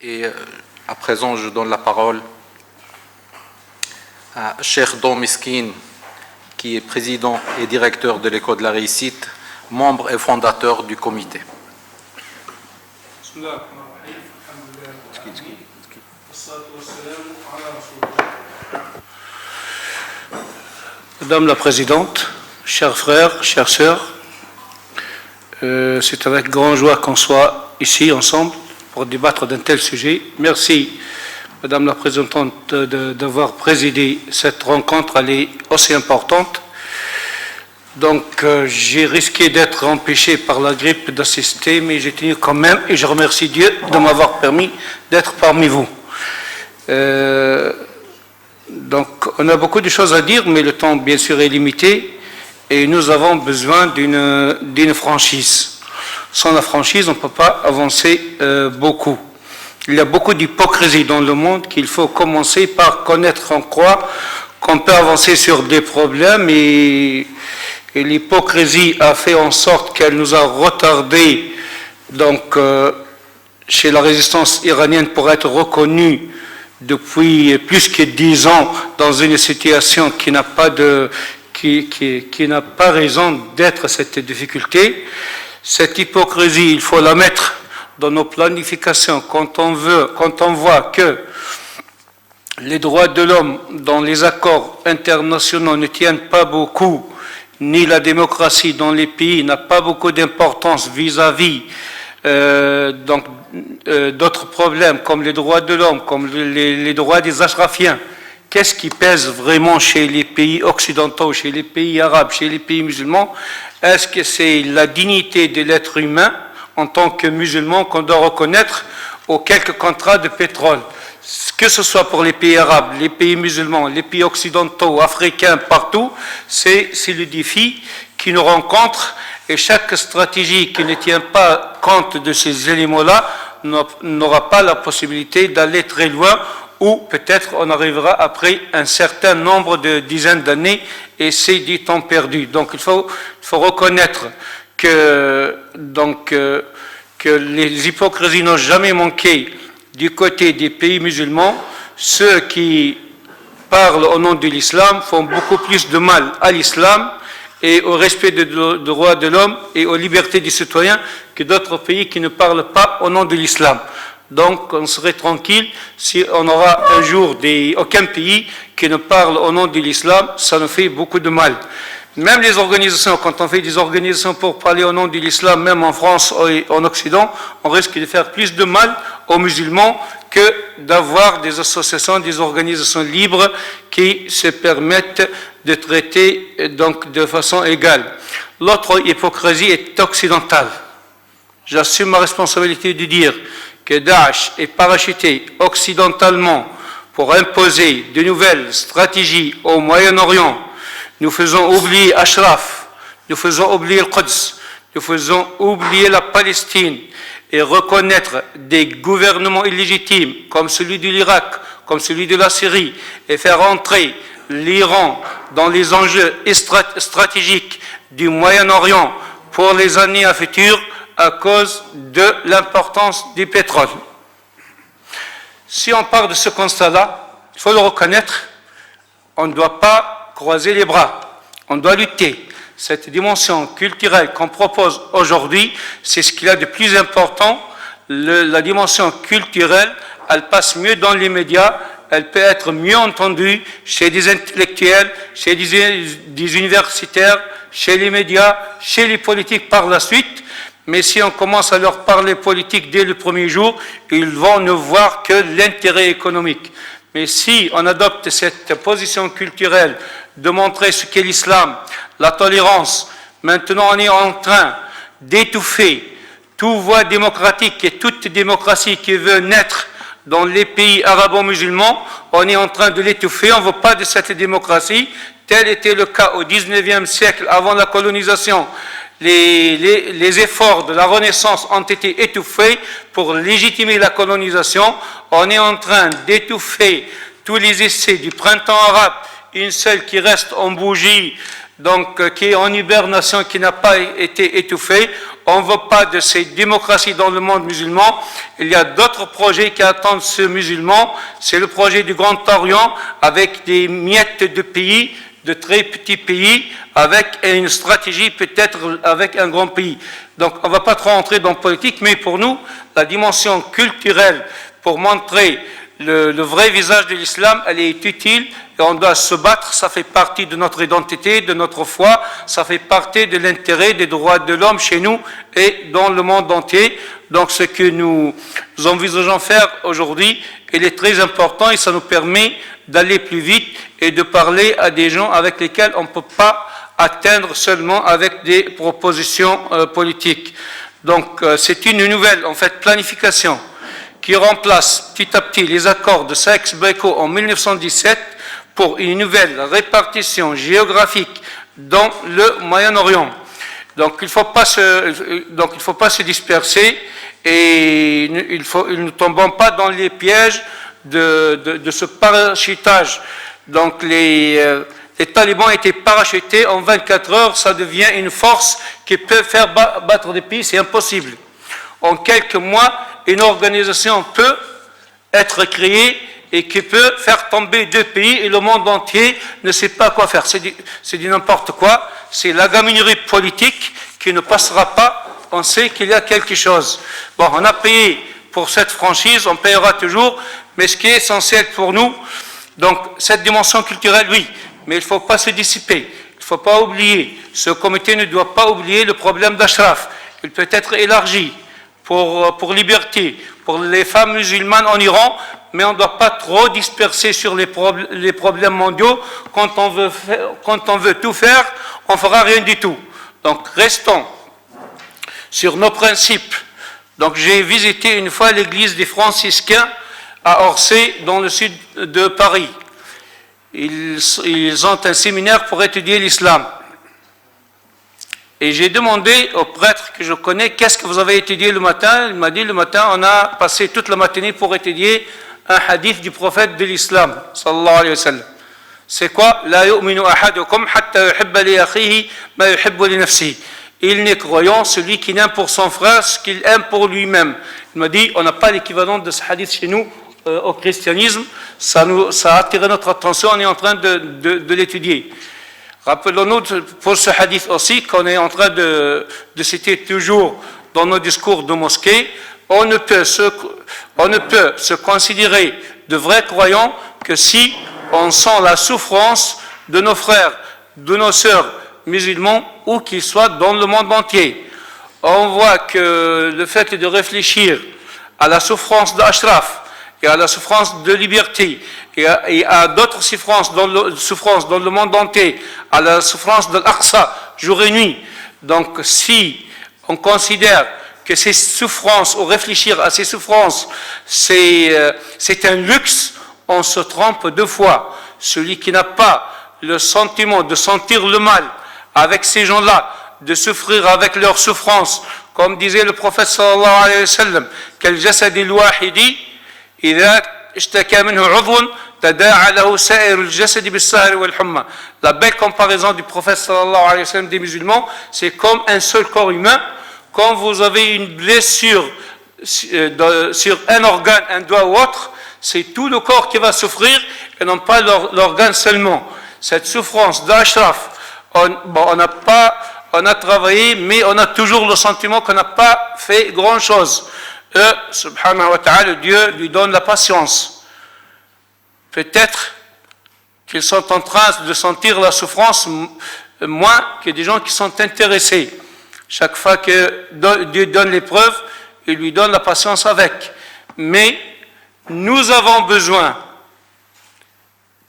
Et à présent, je donne la parole à Cheikh Don Miskin, qui est président et directeur de l'École de la Réussite, membre et fondateur du comité. Madame la Présidente, chers frères, chères sœurs, c'est avec grande joie qu'on soit ici ensemble pour débattre d'un tel sujet. Merci, Madame la Présidente, d'avoir présidé cette rencontre. Elle est aussi importante. Donc, j'ai risqué d'être empêché par la grippe d'assister, mais j'ai tenu quand même, et je remercie Dieu de m'avoir permis d'être parmi vous. Donc, on a beaucoup de choses à dire, mais le temps, bien sûr, est limité, et nous avons besoin d'une franchise. Sans la franchise, on ne peut pas avancer beaucoup. Il y a beaucoup d'hypocrisie dans le monde qu'il faut commencer par connaître en quoi qu'on peut avancer sur des problèmes, et l'hypocrisie a fait en sorte qu'elle nous a retardé donc, chez la résistance iranienne pour être reconnue depuis plus que 10 ans dans une situation qui n'a pas raison d'être cette difficulté. Cette hypocrisie, il faut la mettre dans nos planifications quand on voit que les droits de l'homme dans les accords internationaux ne tiennent pas beaucoup, ni la démocratie dans les pays n'a pas beaucoup d'importance vis-à-vis d'autres problèmes comme les droits de l'homme, comme les droits des Ashrafiens. Qu'est-ce qui pèse vraiment chez les pays occidentaux, chez les pays arabes, chez les pays musulmans? Est-ce que c'est la dignité de l'être humain en tant que musulman qu'on doit reconnaître aux quelques contrats de pétrole? Que ce soit pour les pays arabes, les pays musulmans, les pays occidentaux, africains, partout, c'est le défi qui nous rencontre, et chaque stratégie qui ne tient pas compte de ces éléments-là n'aura pas la possibilité d'aller très loin, ou peut-être on arrivera après un certain nombre de dizaines d'années, et c'est du temps perdu. Donc il faut reconnaître que les hypocrisies n'ont jamais manqué du côté des pays musulmans. Ceux qui parlent au nom de l'islam font beaucoup plus de mal à l'islam et au respect des droits de l'homme et aux libertés des citoyens que d'autres pays qui ne parlent pas au nom de l'islam. Donc on serait tranquille si on aura un jour aucun pays qui ne parle au nom de l'islam. Ça nous fait beaucoup de mal. Même les organisations, quand on fait des organisations pour parler au nom de l'islam, même en France et en Occident, on risque de faire plus de mal aux musulmans que d'avoir des associations, des organisations libres qui se permettent de traiter donc de façon égale. L'autre hypocrisie est occidentale. J'assume ma responsabilité de dire que Daesh est parachuté occidentalement pour imposer de nouvelles stratégies au Moyen-Orient. Nous faisons oublier Ashraf, nous faisons oublier le Quds, nous faisons oublier la Palestine, et reconnaître des gouvernements illégitimes comme celui de l'Irak, comme celui de la Syrie, et faire entrer l'Iran dans les enjeux stratégiques du Moyen-Orient pour les années à venir à cause de l'importance du pétrole. Si on part de ce constat-là, il faut le reconnaître, on ne doit pas croiser les bras, on doit lutter. Cette dimension culturelle qu'on propose aujourd'hui, c'est ce qu'il y a de plus important. La dimension culturelle, elle passe mieux dans les médias, elle peut être mieux entendue chez des intellectuels, chez des universitaires, chez les médias, chez les politiques par la suite. Mais si on commence à leur parler politique dès le premier jour, ils vont ne voir que l'intérêt économique. Mais si on adopte cette position culturelle de montrer ce qu'est l'islam, la tolérance, maintenant on est en train d'étouffer toute voie démocratique et toute démocratie qui veut naître dans les pays arabo-musulmans, on est en train de l'étouffer, on ne veut pas de cette démocratie. Tel était le cas au XIXe siècle, avant la colonisation. Les efforts de la Renaissance ont été étouffés pour légitimer la colonisation. On est en train d'étouffer tous les essais du printemps arabe, une seule qui reste en bougie donc qui est en hibernation, qui n'a pas été étouffée. On ne veut pas de ces démocraties dans le monde musulman. Il y a d'autres projets qui attendent ce musulman. C'est le projet du Grand Orient avec des miettes de pays, de très petits pays, avec une stratégie peut-être avec un grand pays. Donc on ne va pas trop entrer dans la politique, mais pour nous, la dimension culturelle pour montrer le vrai visage de l'islam, elle est utile et on doit se battre, ça fait partie de notre identité, de notre foi, ça fait partie de l'intérêt des droits de l'homme chez nous et dans le monde entier. Donc ce que nous envisageons faire aujourd'hui, il est très important et ça nous permet d'aller plus vite et de parler à des gens avec lesquels on ne peut pas atteindre seulement avec des propositions politiques. Donc c'est une nouvelle en fait planification qui remplace petit à petit les accords de Sykes-Picot en 1917 pour une nouvelle répartition géographique dans le Moyen-Orient. Donc il ne faut pas se disperser et nous ne tombons pas dans les pièges de ce parachutage. Donc les talibans ont été parachutés en 24 heures, ça devient une force qui peut faire battre des pays, c'est impossible. En quelques mois, une organisation peut être créée et qui peut faire tomber 2 pays et le monde entier ne sait pas quoi faire. C'est du n'importe quoi, c'est la gaminerie politique qui ne passera pas, on sait qu'il y a quelque chose. Bon, on a payé pour cette franchise, on payera toujours, mais ce qui est essentiel pour nous, donc cette dimension culturelle, oui, mais il ne faut pas se dissiper, il ne faut pas oublier, ce comité ne doit pas oublier le problème d'Ashraf, il peut être élargi pour liberté, pour les femmes musulmanes en Iran, mais on ne doit pas trop disperser sur les problèmes mondiaux. Quand on veut tout faire, on ne fera rien du tout. Donc restons sur nos principes. Donc j'ai visité une fois l'église des franciscains à Orsay, dans le sud de Paris. Ils ont un séminaire pour étudier l'islam. Et j'ai demandé au prêtre que je connais, qu'est-ce que vous avez étudié le matin? Il m'a dit, le matin, on a passé toute la matinée pour étudier un hadith du prophète de l'islam, sallallahu alayhi wa sallam. C'est quoi? La yu'minu ahadukum hatta yuhibba li akhihi ma yuhibbu li nafsihi. Il n'est croyant celui qui n'aime pour son frère ce qu'il aime pour lui-même. Il m'a dit, on n'a pas l'équivalent de ce hadith chez nous au christianisme. Ça a attiré notre attention, on est en train de l'étudier. Rappelons-nous pour ce hadith aussi qu'on est en train de citer toujours dans nos discours de mosquée. On ne peut se considérer de vrais croyants que si on sent la souffrance de nos frères, de nos sœurs musulmans, où qu'ils soient dans le monde entier. On voit que le fait de réfléchir à la souffrance d'Ashraf et à la souffrance de liberté et à d'autres souffrances dans le monde entier, à la souffrance de l'Aqsa, jour et nuit. Donc si on considère que ces souffrances, ou réfléchir à ces souffrances, c'est un luxe, on se trompe 2 fois. Celui qui n'a pas le sentiment de sentir le mal avec ces gens-là, de souffrir avec leurs souffrances, comme disait le prophète sallallahu alayhi wa sallam, quel jasad al-wahidi, idha ishtaka minhu 'udhun tada'a lahu sa'ir al-jasad bis-sahri wal-humma. La belle comparaison du prophète sallallahu alayhi wa sallam des musulmans, c'est comme un seul corps humain. Quand vous avez une blessure sur un organe, un doigt ou autre, c'est tout le corps qui va souffrir et non pas l'organe seulement. Cette souffrance d'Ashraf, on a travaillé, mais on a toujours le sentiment qu'on n'a pas fait grand-chose. Subhanahu wa ta'ala, Dieu lui donne la patience. Peut-être qu'ils sont en train de sentir la souffrance moins que des gens qui sont intéressés. Chaque fois que Dieu donne l'épreuve, il lui donne la patience avec. Mais nous avons besoin,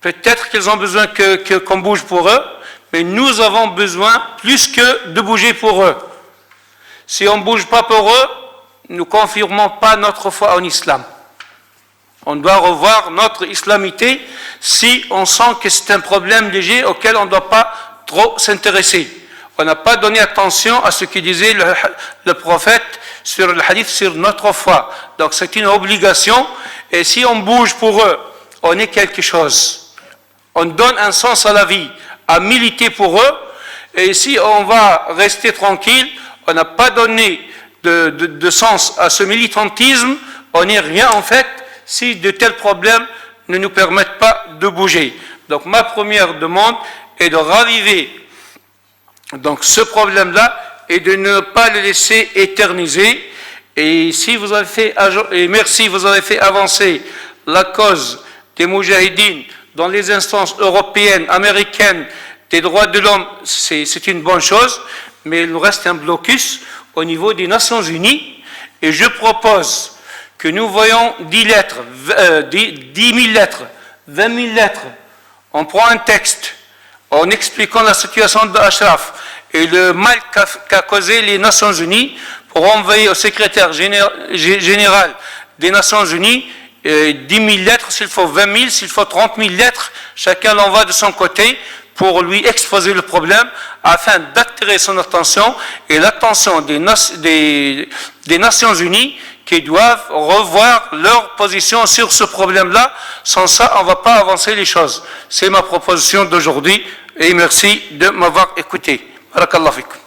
peut-être qu'ils ont besoin qu'on bouge pour eux, mais nous avons besoin plus que de bouger pour eux. Si on ne bouge pas pour eux, nous ne confirmons pas notre foi en islam. On doit revoir notre islamité si on sent que c'est un problème léger auquel on ne doit pas trop s'intéresser. On n'a pas donné attention à ce que disait le prophète sur le hadith, sur notre foi. Donc c'est une obligation, et si on bouge pour eux, on est quelque chose. On donne un sens à la vie, à militer pour eux, Et si on va rester tranquille, on n'a pas donné de sens à ce militantisme, on n'est rien en fait si de tels problèmes ne nous permettent pas de bouger. Donc ma première demande est de raviver donc ce problème-là et de ne pas le laisser éterniser. Et si vous avez fait, et merci, vous avez fait avancer la cause des Moudjahidines dans les instances européennes, américaines, des droits de l'homme, c'est une bonne chose, mais il nous reste un blocus au niveau des Nations Unies. Et je propose que nous voyons 10 lettres, 10 000 lettres, 20 000 lettres. On prend un texte en expliquant la situation d'Ashraf et le mal qu'a causé les Nations Unies pour envoyer au secrétaire général des Nations Unies 10 000 lettres, s'il faut 20 000, s'il faut 30 000 lettres, chacun l'envoie de son côté pour lui exposer le problème afin d'attirer son attention et l'attention des Nations Unies qui doivent revoir leur position sur ce problème-là. Sans ça, on ne va pas avancer les choses. C'est ma proposition d'aujourd'hui et merci de m'avoir écouté. Barakallahu fikum.